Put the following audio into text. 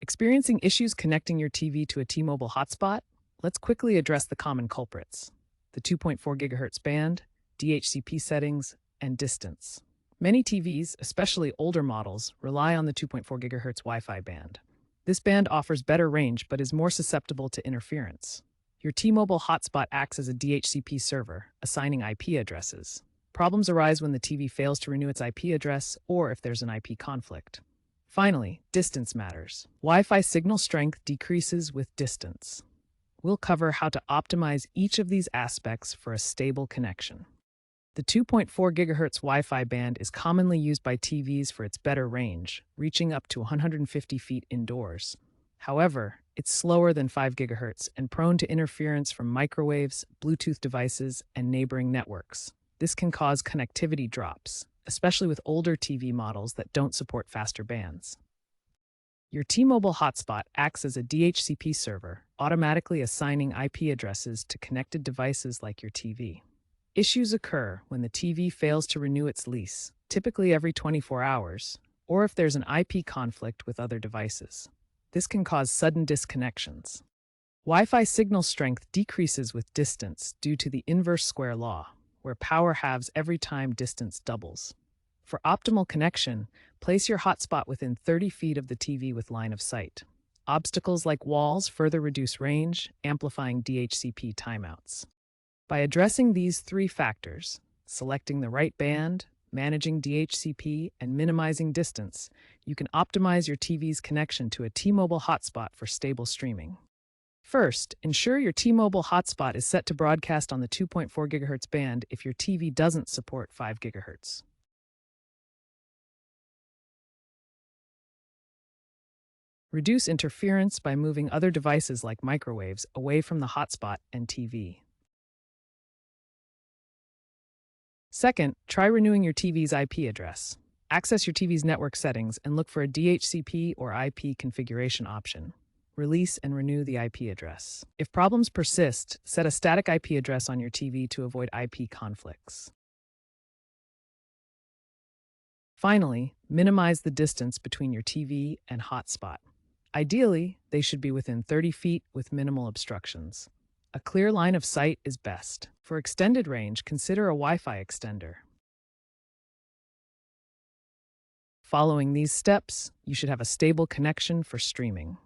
Experiencing issues connecting your TV to a T-Mobile hotspot? Let's quickly address the common culprits: the 2.4 GHz band, DHCP settings, and distance. Many TVs, especially older models, rely on the 2.4 GHz Wi-Fi band. This band offers better range but is more susceptible to interference. Your T-Mobile hotspot acts as a DHCP server, assigning IP addresses. Problems arise when the TV fails to renew its IP address or if there's an IP conflict. Finally, distance matters. Wi-Fi signal strength decreases with distance. We'll cover how to optimize each of these aspects for a stable connection. The 2.4 GHz Wi-Fi band is commonly used by TVs for its better range, reaching up to 150 feet indoors. However, it's slower than 5 GHz and prone to interference from microwaves, Bluetooth devices, and neighboring networks. This can cause connectivity drops, especially with older TV models that don't support faster bands. Your T-Mobile hotspot acts as a DHCP server, automatically assigning IP addresses to connected devices like your TV. Issues occur when the TV fails to renew its lease, typically every 24 hours, or if there's an IP conflict with other devices. This can cause sudden disconnections. Wi-Fi signal strength decreases with distance due to the inverse square law, where power halves every time distance doubles. For optimal connection, place your hotspot within 30 feet of the TV with line of sight. Obstacles like walls further reduce range, amplifying DHCP timeouts. By addressing these three factors, selecting the right band, managing DHCP, and minimizing distance, you can optimize your TV's connection to a T-Mobile hotspot for stable streaming. First, ensure your T-Mobile hotspot is set to broadcast on the 2.4 GHz band if your TV doesn't support 5 GHz. Reduce interference by moving other devices like microwaves away from the hotspot and TV. Second, try renewing your TV's IP address. Access your TV's network settings and look for a DHCP or IP configuration option. Release and renew the IP address. If problems persist, set a static IP address on your TV to avoid IP conflicts. Finally, minimize the distance between your TV and hotspot. Ideally, they should be within 30 feet with minimal obstructions. A clear line of sight is best. For extended range, consider a Wi-Fi extender. Following these steps, you should have a stable connection for streaming.